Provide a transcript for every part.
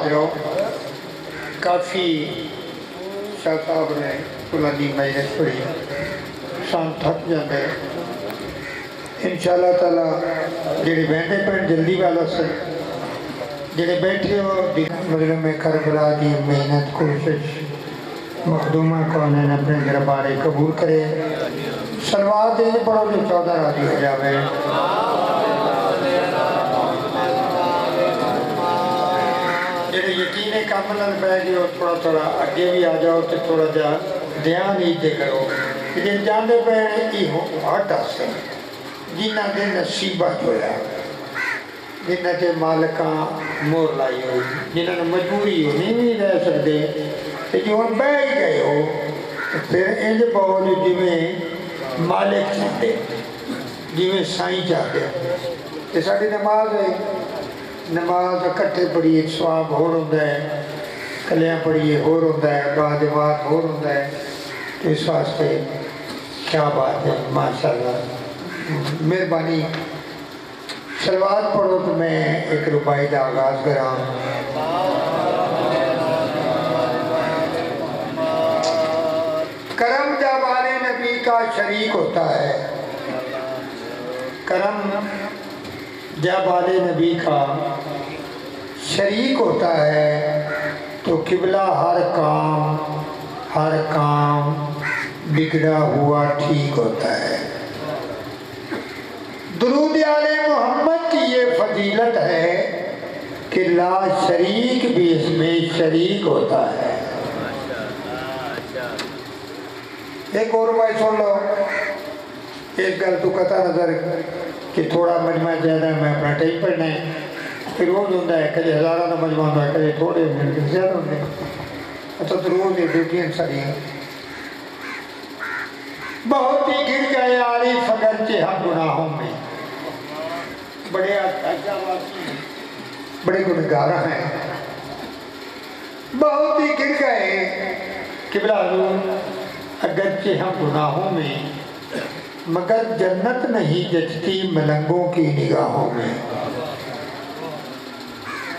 حاضروں، کافی شاہ صاحب نے فلانی مجلس پڑھی سان تھک جاندے انشاءاللہ تعالی جڑے بیٹھے پہ جلدی والا سے جڑے بیٹھے ہو مظلوم کربلا کی محنت کوشش مخدومہ کونین اپنے دربار قبول کرے صلوات دے پڑھو جو 14 راضی ہو جاوے جڑے یقین کامل بہ گئے ہو تھوڑا تھوڑا اگے بھی آ جاؤ تو تھوڑا جا دھیان ہی دے کرو جن جاندے پہ یہ ہٹ آستے جنہ دے نصیبت ہویا جنہ کے مالکاں مور لائی ہوئی جنہ نے مجبوری ہو نہیں رہ سکتے تو جو ہم بہ ہی گئے ہو پھر انج بہت جی میں مالک چاہتے جی میں سائیں چاہتے یہ ساری نماز ہے نماز کٹھے پڑھیے سواب ہو رہا ہے کلیاں پڑھیے ہو رہا ہے باجماعت ہو رہا ہے تو اس واسطے کیا بات ہے ماشاءاللہ مہربانی صلوات پڑھو تو میں ایک ربائی کا آغاز کراں کرم جب آل نبی کا شریک ہوتا ہے کرم جب آل نبی کا شریک ہوتا ہے تو قبلہ ہر کام بگڑا ہوا ٹھیک ہوتا ہے درود آل محمد کی یہ فضیلت ہے کہ لا شریک بھی اس میں شریک ہوتا ہے ایک اور بھائی سن لو ایک گل تو قطع نظر کہ تھوڑا مجمع زیادہ ہے میں اپنا ٹائم پڑھنا ہے پھر روز ہوتا ہے کدے ہزارہ کا مجمع ہوتا ہے کدے تھوڑے زیادہ ہوتے ہیں اچھا تو روز یہ ڈیوٹیاں ساری ہیں بہت ہی گر گئے عارف اگرچہ ہم گناہوں میں بڑے گنہگار ہیں بہت ہی گر گئے قبلہ حضور اگرچہ ہم گناہوں میں مگر جنت نہیں جچتی ملنگوں کی نگاہوں میں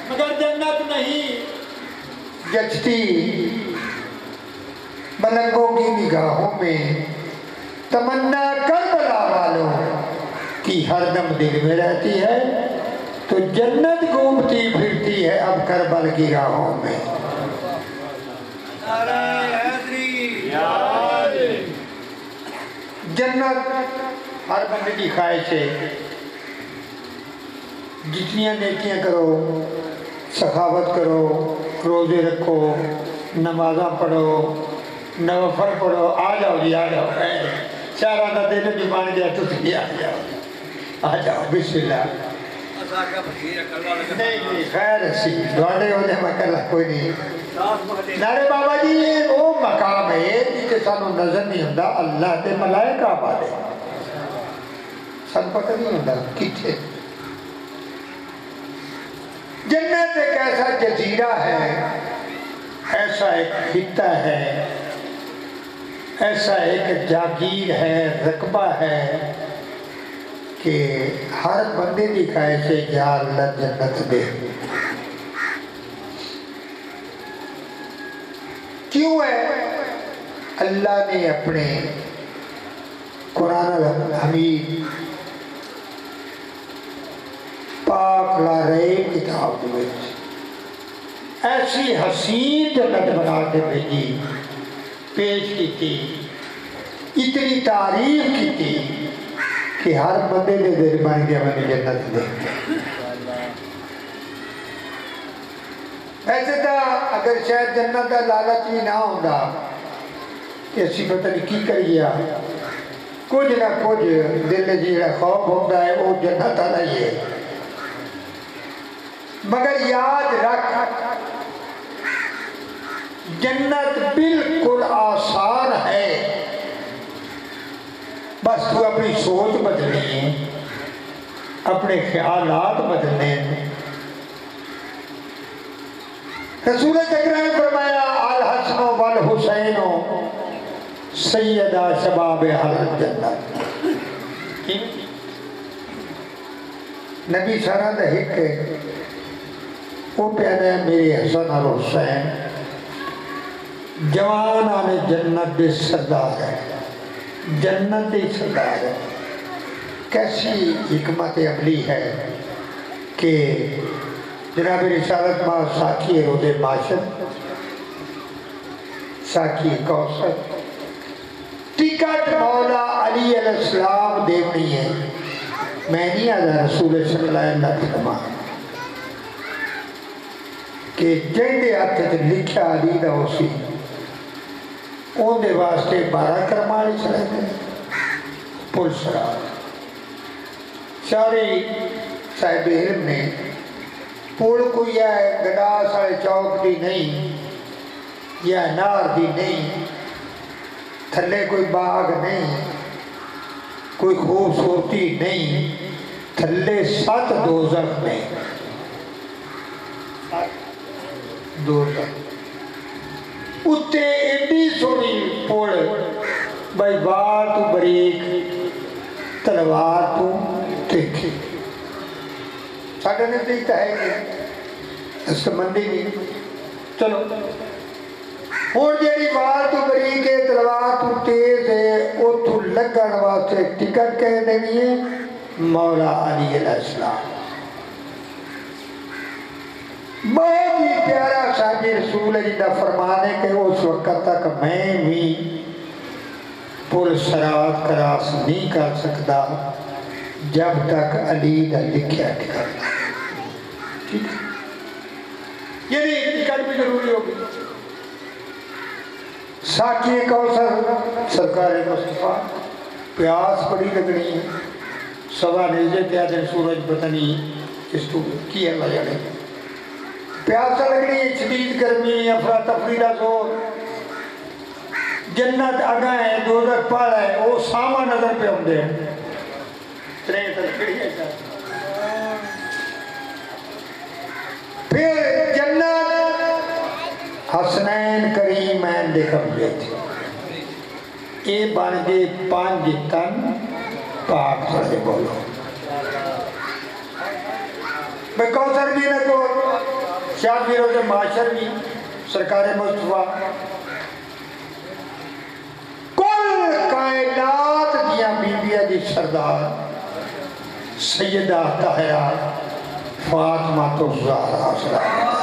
مگر جنت نہیں جچتی ملنگوں کی نگاہوں میں تمنا کربلا والوں کی ہر دم دل میں رہتی ہے تو جنت گھومتی پھرتی ہے اب کربل کی راہوں میں جنت ہر بندے کی خواہش ہے جتنی نیکیاں کرو سخاوت کرو روزے رکھو نمازاں پڑھو نوفل پڑھو آ جاؤ جی آ جاؤ چارہ کا دل جو بن گیا تو بھی آ جاؤ بسم اللہ نہیں خیر اسی دوڑے ہونے مکرلہ کوئی نہیں نارے بابا جی یہ وہ مقام ہے جسے سانو نظر نہیں ہوتا اللہ تے ملائکہ پالے سن پتہ نہیں ہوتا کتھے جنت ایک ایسا جزیرہ ہے ایسا ایک خطہ ہے ایسا ایک جاگیر ہے رقبہ ہے کہ ہر بندے کی خواہش ہے یا اللہ جنت دے کیوں ہے اللہ نے اپنے قرآن الحمید پاک لا رہے کتاب میں ایسی حسین جنت بنا کے بھیجی پیش کی تھی اتنی تعریف کی تھی کہ ہر بندے نے دل بن گیا میں جنت دے ایسے تھا اگر شاید جنت کا لالچ بھی نہ ہوگا کہ اسی پتہ نہیں کی کریا کچھ نہ کچھ دل جیڑا خوف ہوتا ہے وہ جنت آ رہی ہے مگر یاد رکھ جنت بالکل آسان ہے بس تو اپنی سوچ بدلنی ہے اپنے خیالات بدلنے ہیں رسول اکرم نے فرمایا الحسن والحسین سیدہ شباب اہل جنت نبی سارا دا حق ہے وہ پیدا ہے میرے حسن اور حسین جوان آنے جنت دے سردار ہے، جنت دے سردار ہے۔ کیسی حکمت عملی ہے کہ جناب رسالت ماں ساکی رود معاشر، ساکی کوثر، ٹکٹ مولا علی علیہ السلام دیونی ہے، میں نہیں آدھا رسول صلی اللہ علیہ وسلم کہ جہدے ہاتھ لکھا علی دا اسی ان دے واسطے 12 کرمالی چلے گئے پل سرات۔ ساری صاحب علم نے پل کوئی ہے گڈا سارے چوک دی نہیں یا نار دی نہیں، تھلے کوئی باغ نہیں، کوئی خوبصورتی نہیں، تھلے 7 دوزخ میں، دوزخ اتے ایڈی سونی پوڑ بھائی بار تو بریک تلوار تو تیکھی ساڑھے نے دیکھتا ہے کہ سمندی نہیں چلو اور جیڑی بار تو بریک ہے تلوار تو تیز ہے او تو لگن واسطے ٹکٹ کہہ دینی ہے مولا علی علیہ السلام۔ بہت ہی پیارا صاحب رسول ہے جنہا فرمانے کہ اس وقت تک میں بھی پل سرات کراس نہیں کر سکتا جب تک علی دا لکھیا ٹکٹ ٹھیک یعنی ٹکٹ بھی ضروری ہوگی۔ ساکی کوثر سرکار مصطفیٰ پیاس بڑی لگنی ہے، سوا نیزے کیا دن سورج بتنی اس تو کی اللہ جانے پیاسا لگنی ہے، شدید گرمی افراتفری دا زور، جنت آگاہ ہے دوزخ پاڑا ہے وہ ساما نظر پہ ہم دے ترین تلکڑی ہے پھر جنت حسنین کریمین دے قبضے تھے یہ بن گئے 5 تن پاک سڑے بولو میں کوثر بھی نہ کو شاہ فیروز معاشر بھی سرکار مصطفیٰ کل کائنات دیا بیبیہ دی سردار سیدہ طاہرہ فاطمہ تو زہرا سلام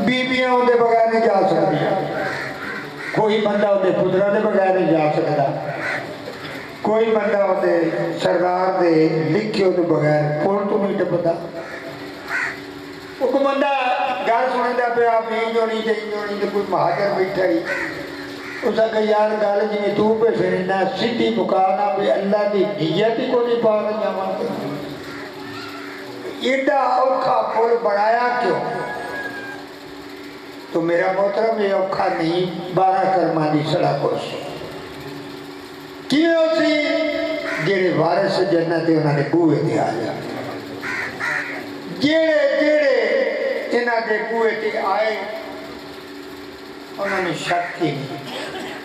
بیبیاں ان دے بغیر نہیں جا سکتی، کوئی بندہ ان دے پترہ دے بغیر نہیں جا سکتا، کوئی بندہ ان دے سردار دے لکھے ان دے بغیر پول تو نہیں ٹپتا۔ وہ کو بندہ گھر سنے دا پہ آپ ہی جونی تے کوئی مہاجر بیٹھا ہی اسا کہ یار گال جی تو پہ پھرنا سیدھی مکانا بھی اللہ دی نیت ہی کو نہیں پا رہا جامان ایڈا اوکھا پول بڑھایا کیوں؟ تو میرا محترم یہ اوکھا نہیں 12 کرمانی سڑا کوش کیوں سی جیڑے وارث جنت انہوں نے بوئے دے آیا جیڑے انہوں نے بوئے دے آئے انہوں نے شک کی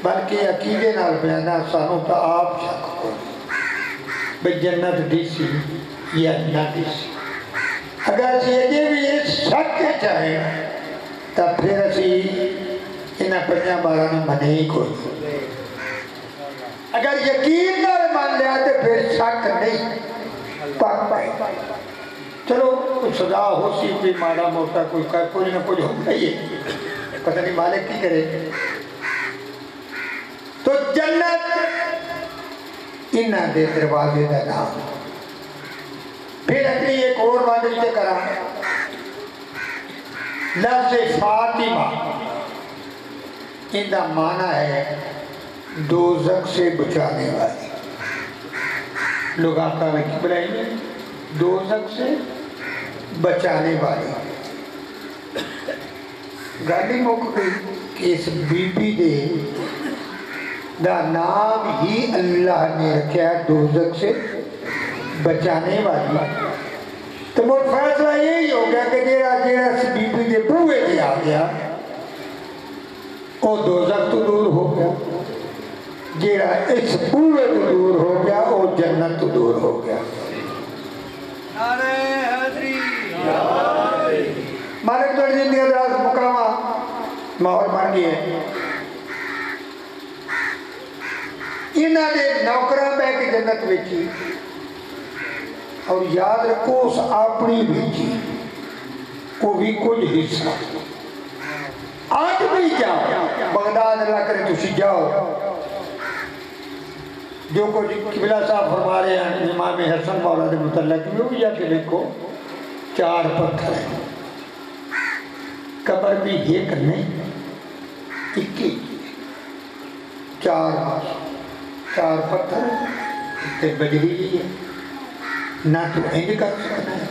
بلکہ عقیدے نال بیانا سانوں تا آپ شک کو بھئی جنت دیسی یا نہ دیسی اگر یہ بھی اس شک کے چاہیں تب پھر اسی انہاں 5 12 نے منے ہی کوئی اگر یقین نہ مان لیا تو پھر شک نہیں پاک پائے چلو سزا ہو سی کوئی ماڑا موٹا کوئی نہ کوئی ہو گئی ہے پتہ نہیں مالک کی کرے تو جنت انہاں دے دروازے دا نام پھر اگلی ایک اور واضح سے کرا لفظ فاطمہ ان کا معنی ہے دوزخ سے بچانے والی لوگ آقا میں کی بلائیں گے دوزخ سے بچانے والی گالی موقع گئی کہ اس بی بی دے دا نام ہی اللہ نے رکھا دوزخ سے بچانے والی تو وہ فیصلہ یہی ہو گیا کہ جیڑا اس بی بی دے بوئے دے آ گیا وہ دوزخ تو دور ہو گیا جیڑا اس بوئے تو دور ہو گیا وہ جنت تو دور ہو گیا مالک تو زندگی دراز مقامہ ماحول بن گئی ہے انہاں دے نوکراں بہ کے جنت ویچی اور یاد رکھو اس اپنی ویچی کو بھی کچھ حصہ آج بھی جاؤ بغداد اللہ کرے تسی جاؤ جو کچھ قبلہ صاحب فرما رہے ہیں امام حسن مولا دے متعلق میں بھی جا کے دیکھو 4 پتھر ہیں قبر بھی یہ کرنے 21 4 پتھر تے بجری ہے نہ تو انج کر سکتا ہے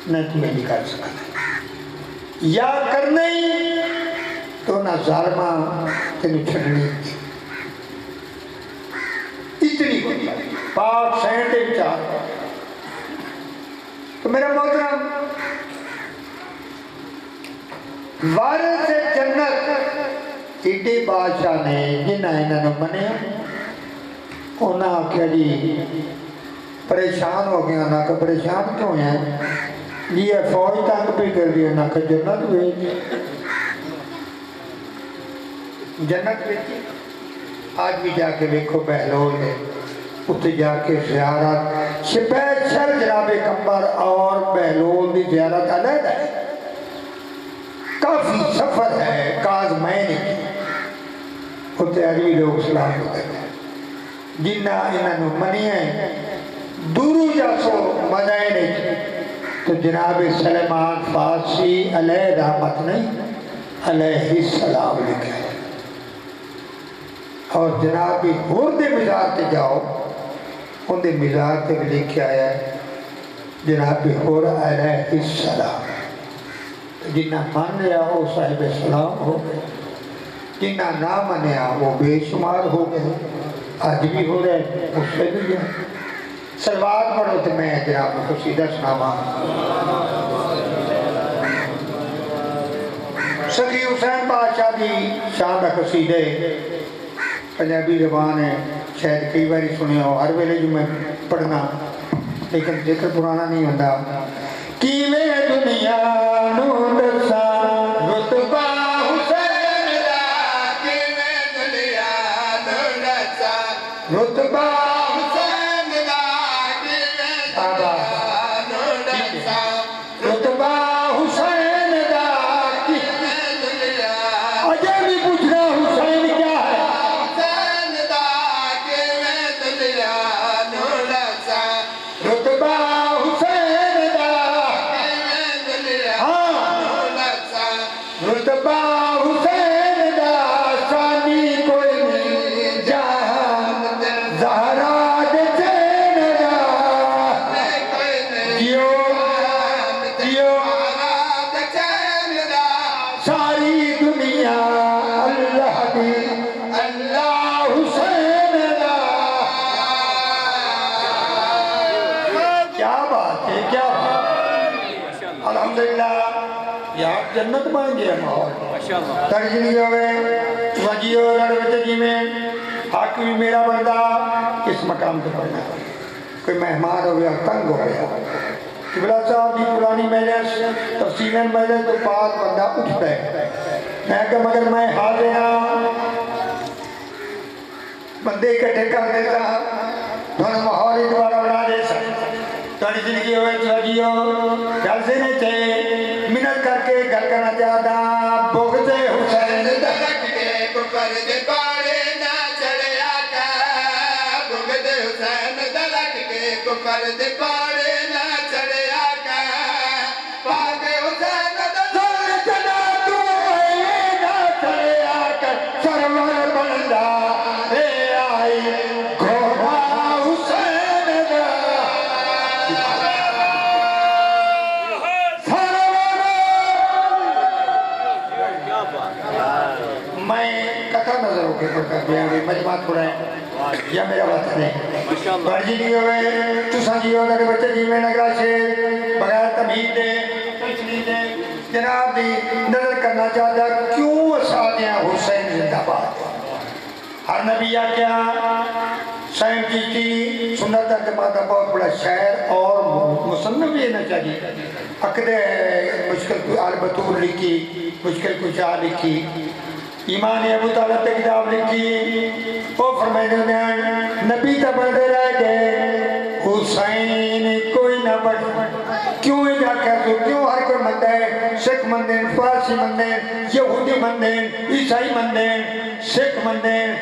نہ تو انج کر سکتا ہے یا کرنے تو نہ ظالمہ تینوں چھڑنی اتنی کوئی پاک سینٹ چار تو میرا محترم وارث جنت ایڈی بادشاہ نے جنہاں انہاں نے منیا انہاں آکھیا جی پریشان ہو گیا نہ کہ پریشان کیوں ہیں یہ فوج تک بھی کر دیا نہ کہ جنت بھیج جنت بھیج آج بھی جا کے دیکھو بہلول ہے اتنے جا کے زیارت سپیشل جناب کمبر اور بہلول دی زیارت علیحدہ ہے کافی سفر ہے کازمین اتنے عربی لوگ سلام ہوتے ہیں جنہ انہوں منی ہیں دورو جاسو مدائن تو جناب سلیمان فارسی علیہ رحمت نہیں علیہ السلام لکھا ہے اور جناب ہور دے مزار تے جاؤ ان دے مزار تے بھی لکھا ہے جناب ہور علیہ السلام جنہ مان لیا وہ صاحب سلام ہو گئے جنہ نہ منیا وہ بے شمار ہو گئے آج بھی ہو رہے اس سے بھی گیا سلوات پڑھو تو میں جناب قصیدہ سناواں سخی حسین بادشاہ دی شان دا قصیدے پنجابی زبان ہے شاید کئی باری سنے ہو ہر ویلے جو میں پڑھنا لیکن ذکر پرانا نہیں ہوتا کیویں دنیا نو دسا رتبہ حسین دا کیویں دنیا نو دسا رتبہ حسین دا کیویں دنیا نو دسا رتبہ حسین دا کیویں دنیا اجے بھی پوچھنا حسین کیا ہے حسین دا کیویں دنیا نو دسا رتبہ رتبہ حسین دا ثانی کوئی نہیں جہان زہرا دے چین دا دیو دیو ساری دنیا اللہ دی اللہ حسین دا کیا بات ہے کیا بات الحمدللہ یہاں جنت مان گیا ماحول ترجنی ہوئے وجیو لڑ بچگی میں حق بھی میرا بندہ اس مقام پہ پڑھنا کوئی مہمان ہو گیا تنگ ہو گیا قبلہ صاحب کی پرانی مجلس تفصیلاً مجلس تو بعد بندہ اٹھتا ہے میں کہ مگر میں حاضر ہوں بندے اکٹھے کر دیتا دونوں ماحول ہی دوبارہ بنا دے سکتا تاری زندگی ہوئے چاہیے گھر سے نہیں تھے منت کر کے گھر کرنا چاہتا بغض حسین دلک کے کفر دے پاڑے نہ چڑھیا کا بغض حسین دلک کے کفر دے پاڑے نہ چڑھیا کا پاک حسین دلک چڑھا تو نہ چڑھیا کا سرور بندہ اے آئی گھوڑا حسین دا میں قطع نظر ہو کے پڑھتا دیا ہوئی مجموعات ہو رہے ہیں یا میرا وطن ہے برجی نہیں ہوئے چوسا جی ہو لگے بچے جی میں نگرہ سے بغیر تمہید دے پچھلی دے جناب دی نظر کرنا چاہتا کیوں اسادیاں حسین زندہ باد ہر نبی کیا سائن کی سنت ترجمہ کا بہت بڑا شاعر اور مصنف بھی ہے نا چاہیے عقد مشکل البتور لکھی، مشکل کشا لکھی، ایمان ابو طالب پہ کتاب لکھی، وہ فرمائے ہیں نبی تا بندے رہ گئے حسین کوئی نہ بڑھ، کیوں اجا کر دو، کیوں ہر کوئی مندے ہیں، سکھ مندے ہیں، فارسی مندے ہیں، یہودی مندے ہیں، عیسائی مندے ہیں، سکھ مندے ہیں،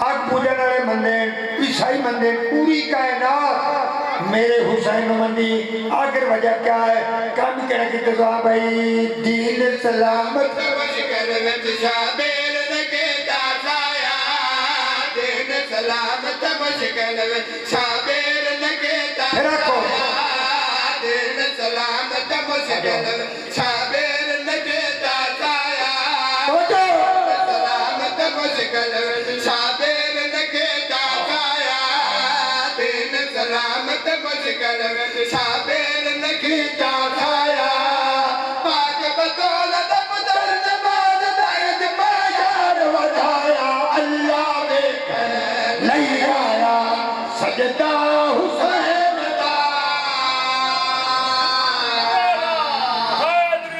آگ پوجن والے مندے ہیں، عیسائی مندے ہیں، پوری کائنات میرے حسین مندی۔ آخر وجہ کیا ہے؟ کام کرنے کی تزوہ بھائی دین سلامت شابیر لگے داسایا، دین سلامت مشکل میں شابیر لگے داسایا، دین سلامت مشکل میں شابیر لگے داسایا، سلامت مشکل میں شابیر لگے داسایا، دین سلامت مشکل میں شابیر لگے داسایا، پاک بدولت سجدہ حسین دا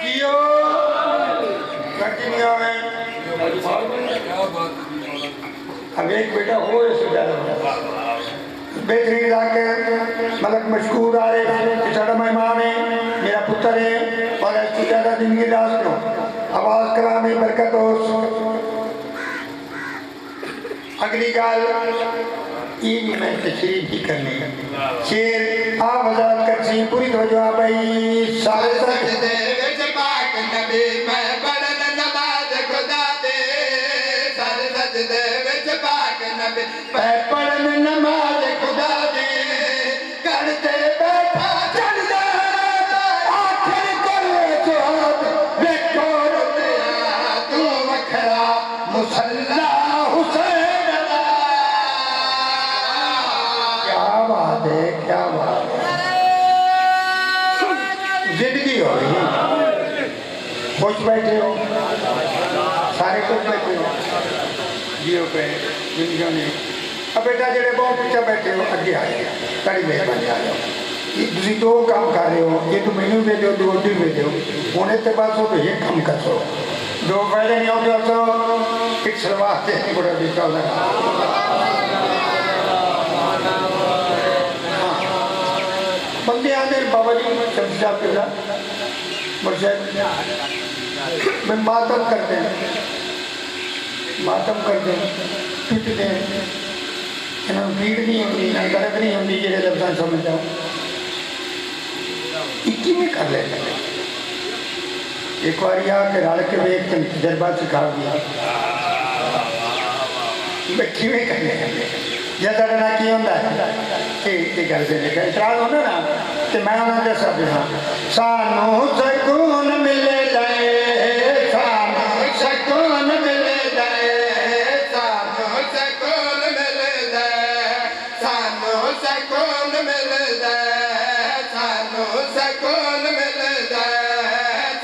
کیوں کنٹینیو ہے۔ اب ایک بیٹا ہو اس سے زیادہ بہترین ذاکر ملک مشکور آرے ساڑا مہمان ہے، میرا پتر ہے اور اس سے زیادہ زندگی داست ہوں، آواز کلامی برکت ہو۔ اگلی گال یہ میں تشریح ہی کرنے شیر آپ وضاحت کرسی پوری توجہ آبائی سارے سجدے وچ پاک نبی میں پڑھن نماز خدا دے، سارے سجدے وچ پاک نبی میں پڑھن نماز خدا دے، کرتے بیٹھا چل دے آخر کر سواد ویکھو رتیا تو وکھرا مسلح حسین۔ کیا بات ہے، زندگی ہو رہی، خوش بیٹھے ہو، سارے خوش بیٹھے ہو، جیو پہ زندگیوں نے۔ اب بیٹا جڑے بہت پیچھا بیٹھے ہو اگے آ جائے، کڑی مہربانی آ جاؤ، تسی دو کام کر رہے ہو، یہ تو مینو بھی دو دو ڈی بھی دو، ہونے تے پاس ہو تو یہ کام کر سو، دو فائدے نہیں ہو جو سو ایک سلوات ہے بڑا دیکھا ہوگا۔ بندے آنے بابا جی شمس صاحب کے ساتھ مرشد میں ماتم کرتے ہیں، ماتم کرتے ہیں، پھٹتے ہیں، انہوں بھیڑ نہیں ہوتی، درد نہیں ہوتی، جیسے لفظان سمجھ جاؤ اکی میں کر لیتے ہیں۔ ایک بار یہ کہ رال کے بھی ایک تجربات سکھا دیا بچی میں کر لیتے ہیں جیسا ڈنا کی ہوندہ ہے کہ گھر سے لے کر اعتراض ہونا نا کہ میں انہوں نے سب دینا سانو سکون ملے جائے، سانو سکون ملے جائے، سانو سکون ملے جائے، سانو سکون ملے جائے، سانو سکون ملے جائے،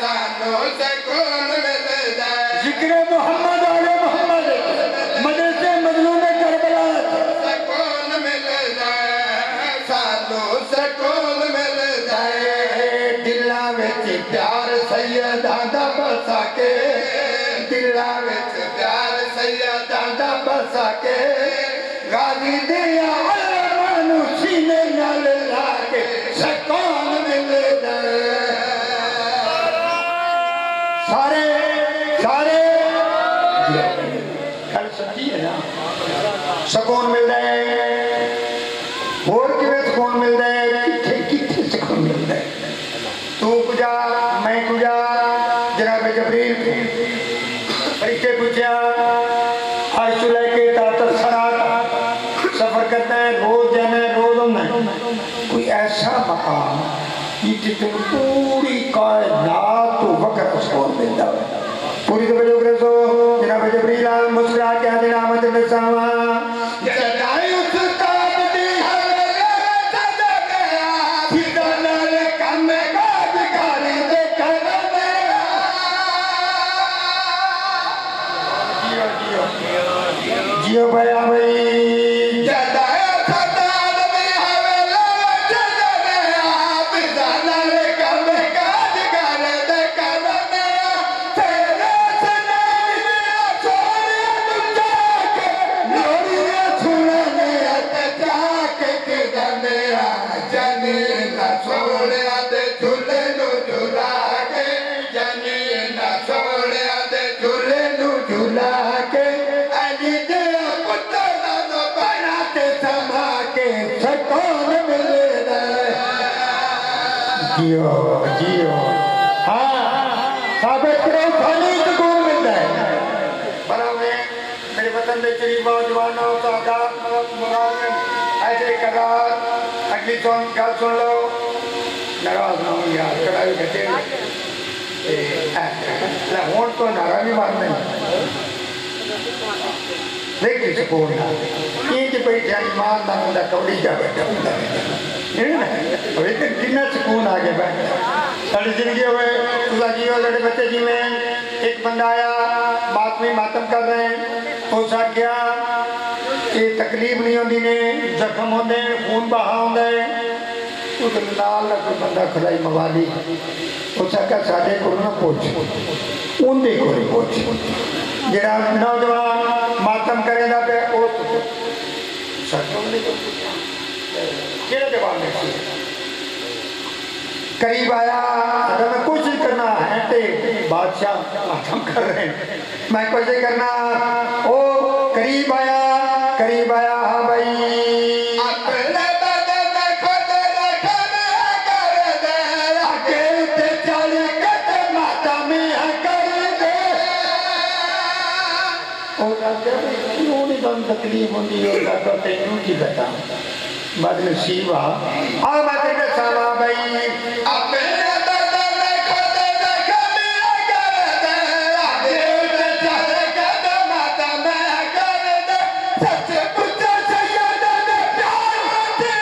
سانو سکون ملے جائے، ذکر محمد آل محمد مدرسے مظلوم کربلا سکون مل جائے، سانو سکون مل جائے، دلاں وچ پیار سیداں دا بسا کے، دلاں وچ پیار سیداں دا بسا کے، غازی دیاں علماں نوں سینے نال لا کے سکون مل جائے۔ سارے گل سچی ہے نا، سکون مل رہا ہے، اور کیویں سکون مل رہا ہے، کتھے سکون مل رہا ہے، تو کجا میں کجا، جناب جبریل فرشتے پوچھا آج تو لے کے تاتر سرات سفر کرتا ہے، روز جانا ہے، روز ہونا ہے، کوئی ایسا مقام جتنے پوری کائنات تو وقت سکون ملتا ہے۔ پوری تو بجو کرے سو جناب جبریل مسرا کے حدین آمد نسامہ جدائی استاد دی حوالے جدہ گیا فیدانا لے کم گاج گھاری دے کرنے جیو بھائی آمئی جدائی استاد دی حوالے جدہ گیا فیدانا لے کم جیو جیو ہاں ثابت کرو خالی سکون ملتا ہے پر ہمیں میرے وطن میں قریب نوجوان ہوتا مغارب ایسے قرار اگلی سن گل سن لو ناراض نہ ہو یار کڑائی گھٹے ہون تو نارا بھی مارنے لیکن سکون نہ یہ کہ بھئی جانی مان نہ مندہ کوڑی جا بیٹھا ہوئے کتنا سکون آگے بیٹھا ساڑھی زندگی ہوئے اللہ جیو لڑے بچے جی میں ایک بندہ آیا ماتمی ماتم کر رہے ہیں ہو سا کیا یہ تکلیف نہیں ہوندی نے زخم ہوندے خون بہا ہوندے اس نال کوئی بندہ کھلائی موالی ہو سا کیا ساڑھے کو نہ پوچھ ان دے کو نہیں پوچھ جڑا نوجوان ماتم کرے دا پہ اوہ سچوں نہیں کو کیڑے جواب میں سی قریب آیا اگر میں کوشش کرنا ہے تے بادشاہ ماتم کر رہے ہیں میں کوشش کرنا او قریب آیا ہاں بھائی اپنے بدن خود رکھنے کر دے اکیل تے چالی کت ماتم کر دے او راجہ کیوں نہیں دن تکلیف ہوندی ہو جاتا تینوں کی بتا بعد نصیب آمد نسامہ بھئی اپنے بدن خود رکھنے کر دے اکیل تے چالی کت ماتم کر دے سچ پچھا سیدہ نے پیار مجھے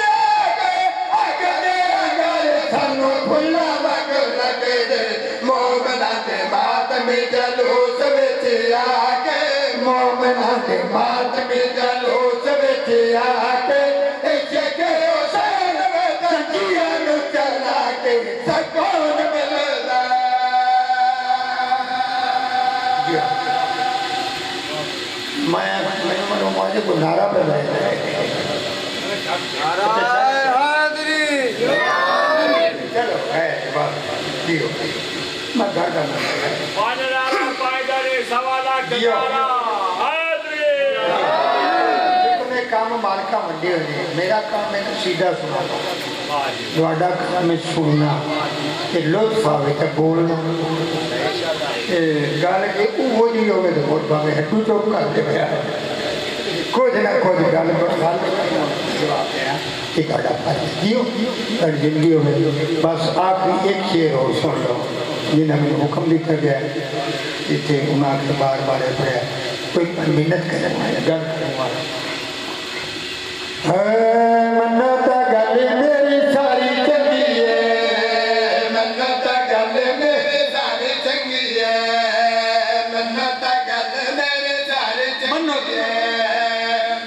گئے اگلے اگلے سنو بھلا مگر لگے دے مومنہ دے ماتم جلوس بچے آگے مومنہ دے ماتم جلوس بچے آگے ایسے کہ حسین میں سنجیہ نو چلا کے سکون ملدا میں منو ماجے کو نعرہ پہ رہے نعرہ حاضری چلو ہے بات دیو میں گھر کرنا پانرارہ پائداری سوالہ کتارہ حاضری تمہیں کام مالکہ منڈی ہوئی میرا کام میں سیدھا سنا دوڑا کام میں سننا کہ لطف آوے تا بولنا گال کے وہ جی ہوئے تو بہت باوے ہٹو چوک کر دے گیا کچھ نہ کچھ گال پر گال جواب دیا ایک آڈا پائی جیو اور زندگی ہوئے بس آخری ایک شیر ہو سن لو جنہا میں حکم دیتا گیا جتے انہاں کے بار بارے پڑھا کوئی محنت کرنے والا گل کرنے والا منتا گل میری ساری چنگی ہے منتا گل میری ساری چنگی ہے منتا گل میری ساری چنگی ہے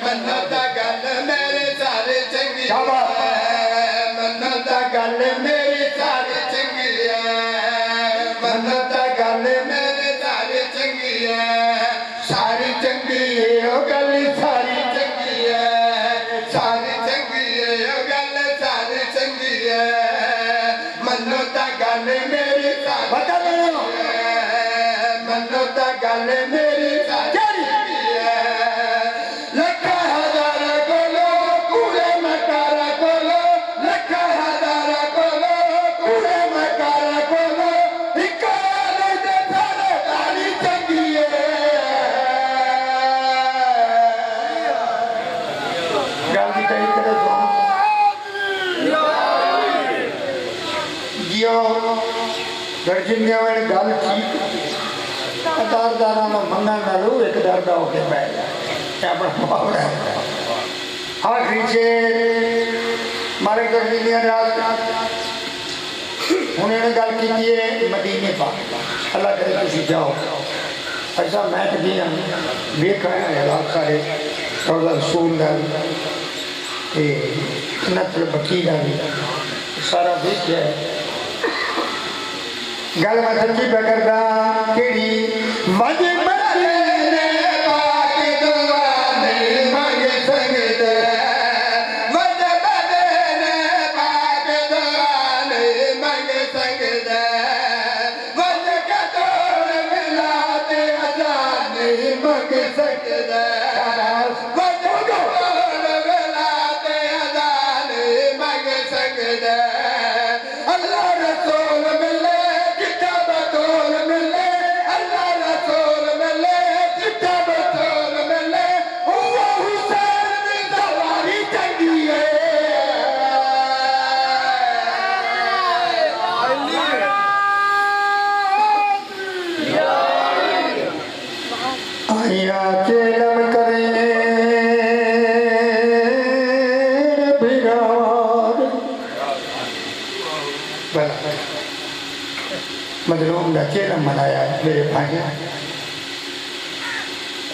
منتا گل میری ساری چنگی ہے منتا گل میری ساری چنگی ہے منتا گل میری ساری چنگی ہے ساری چنگی ہے او گل ساری چنگی ہے ساری چنگی ہے او گل ساری چنگی ہے منو تا گل میری ساری چنگی ہے منو تا گل میری ساری چنگی ہے لکھا ہزارہ کولو کوڑے مکارا کولو لکھا ہزارہ کولو کوڑے مکارا کولو اکالے دے سارے تاری چنگی ہے گل کی کہیں کرے سو جیو درجن دیا میں گل ٹھیک دار دارا میں منگا نہ لو ایک دردہ ہو کے بیٹھ گیا کیا بڑا محاورہ ہے آخری چیر مالک درجن دیا رات انہوں نے گل کی ہے مدینے پاک اللہ کرے کسی جاؤ ایسا میں تو دیا دیکھا ہے حالات سارے روزہ رسول دار کہ نتل بکی داری سارا دیکھا ہے گل میں سچی پہ کردا کیڑی مجھ مدینے پاک دعا نہیں منگ سکتے مجھ مدینے پاک دعا نہیں منگ سکتے مجھ کتور ملاد اذان نہیں منگ سکتے مجھ کتور ملاد اذان نہیں منگ سکتے اللہ مظلوم کا چہرہ منایا ہے میرے بھائی،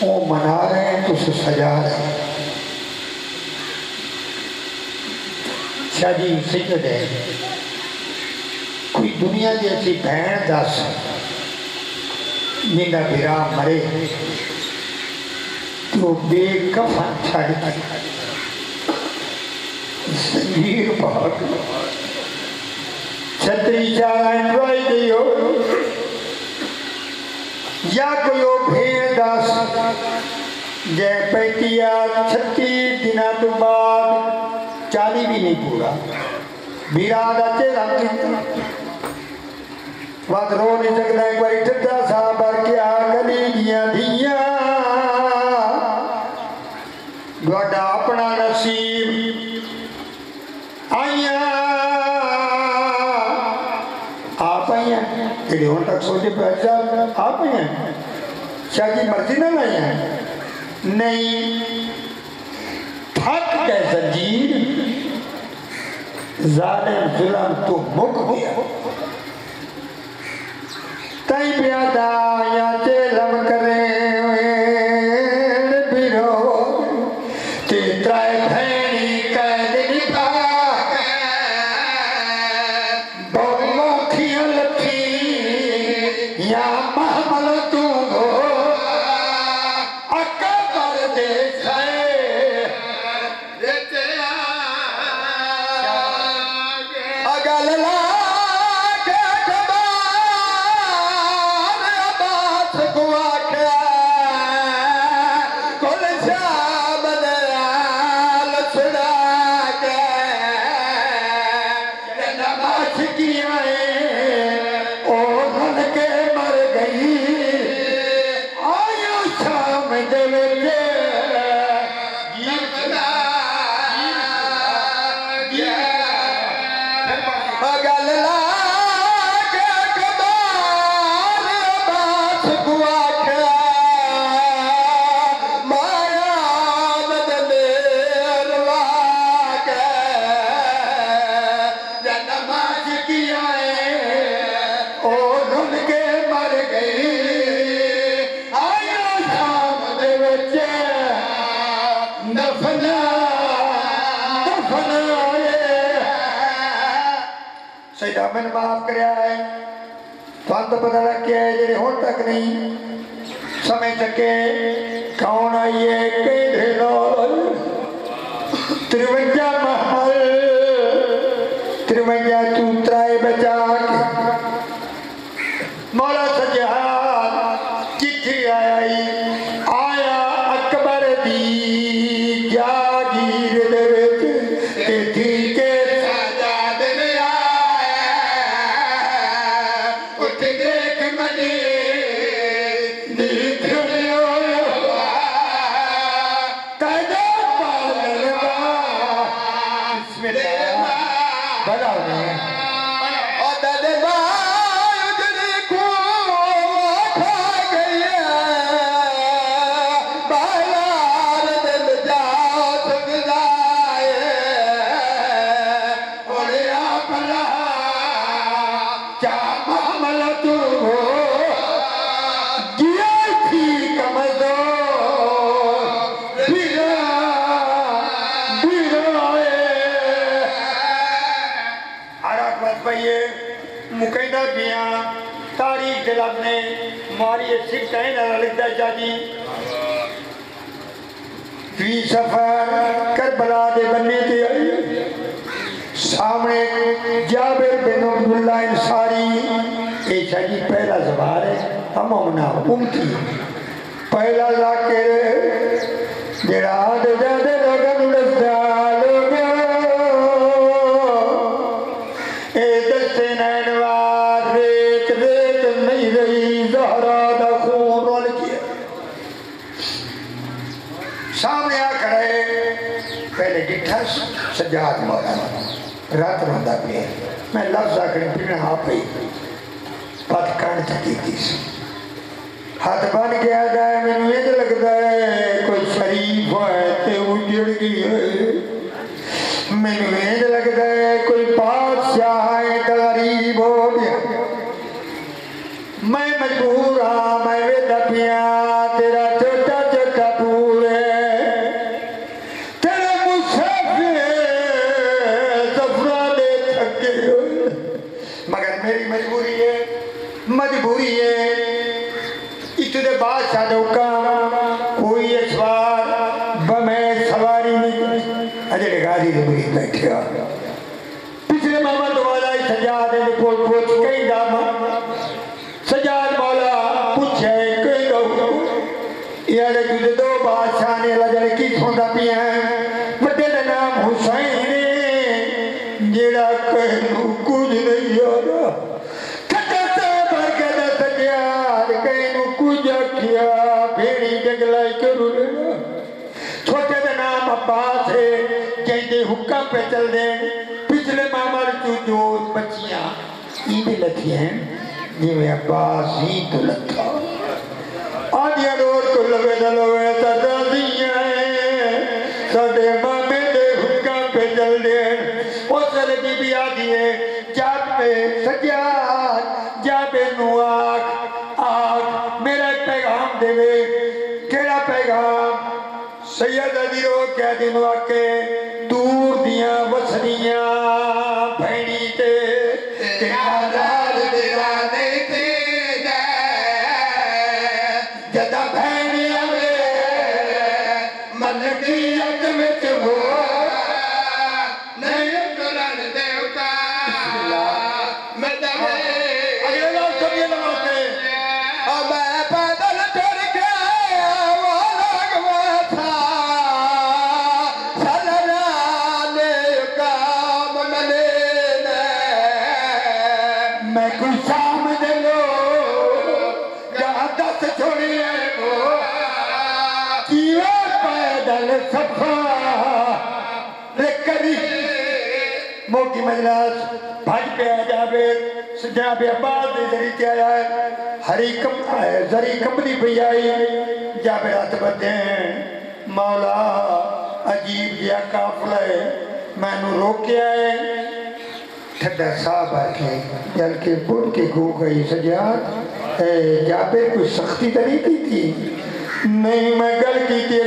وہ منا رہے ہیں تو اسے سجا رہے ہیں۔ شاہ جی سید ہے، کوئی دنیا جیسی بہن دس جنہ بھرا مرے تو بے کفن چھڑ زنجیر پاک چھتری چارہ انڈوائی گئی ہو، یا کوئی وہ بھیڑ دس جے پیٹیا 36 دنوں تو بعد 40 بھی نہیں پورا بھیرا دا چہرہ وقت رو نہیں سکتا، ایک باری ٹھٹا سا بھر کے آ گلی دیاں دھیاں گوڑا اپنا نصیب آئیاں آپ آئیاں تیرے ہون تک سوچے پہ اجزا آپ آئیاں شاہ جی مرضی نہ لائیاں نہیں تھک گئے زنجیر ظالم ظلم تو مک گیا تائی پیادا یا چیلم کرے بیرو تی ترائے بھینی قید نبھا بہت کھیاں لکھی یا محمل تو ہو اکبر دیکھائے اگل لا سیدہ میں نے معاف کریا ہے تو ہم تو پتہ لگ کیا ہے جنہیں ہون تک نہیں سمجھ سکے کون آئیے کئی دھیلو 53 محل 53 چوترائے بچا کے مولا سجہاد چٹھی آیا اکبر دی جاگیر دے وچ تے تھی کے مقیدہ بیاں تاریخ دلب نے ماری سکتیں نہ لکھتا جاتی فی سفر کربلا دے بننے تے آئی سامنے جابر بن عبداللہ انصاری اے جی پہلا زبار ہے ہم امنا امتی پہلا ذاکر جڑا دے جاندے لوگن لستا لوگا اے دستے نینوار ریت ریت نہیں رہی زہرہ دا خون رول کیا سامنے آ کھڑے پہلے ڈٹھا سجاد مولانا رات روندہ پہ میں لفظ آکڑی پھرنا آپ ہی پت کان تکی تیس ہاتھ بن گیا جائے میں نے یہ لگتا ہے کوئی شریف ہے تے اجڑ گئی ہے میں نے یہ لگتا ہے کوئی بادشاہ ہے غریب ہو گیا سوار بمیں سواری نہیں اجڑے غازی دے مرید بیٹھے آ پچھلے ماما دوالہ سجاد نے پوچھ پوچھ کئی داما سجاد مولا پوچھے کئی دو یہ لگے دو بادشاہ نے اللہ جڑے کی سوندا پیا بڑے دا نام حسین جیڑا کہنو کچھ نہیں یارا کھٹا سے بھر کے دا سجاد کہنو کچھ کیا بھیڑی جنگلائی کرو لینا چھوٹے دا نام عباس ہے جہدے حکم پہ چل دیں پچھلے مامر جو بچیاں ایدے لکھی ہیں یہ میں عباس ہی تو لکھا آدھیا دور کو لوے دلوے تدازیاں ہیں سدے مامے دے حکم پہ چل دیں وہ سر بی بی آدھی ہے جاب پہ سجاد جابے نو آگ میرا پیغام دے وے کیڑا پیغام سید علیو کیا دن واقع دور دیاں وسنیاں بھینی تے تیرا دار دیرا دیتے دے جدا بھینی آوے من کی عظمت ہو نہیں قرآن دیوتا مدد اگلے لوگ سب یہ لگاتے اب پیدل ٹر کے وہ لوگ وہ تھا میں کوئی شام دے لو جہاں دس چھوڑی ہے وہ کیوں پیدل سفر کری موکی مجلس بھاج پہ آ جابے جناب عباس دے ذریعے کیا ہے ہری کم ذری کمپنی پہ آئی جابے رات بدیں مولا عجیب جیا کافلہ ہے میں نو روک کے آئے ٹھڈا صاحب آکے جل کے بڑھ کے گو گئی سجاد جابر کوئی سختی تو نہیں کی تھی نہیں میں گل کی تھی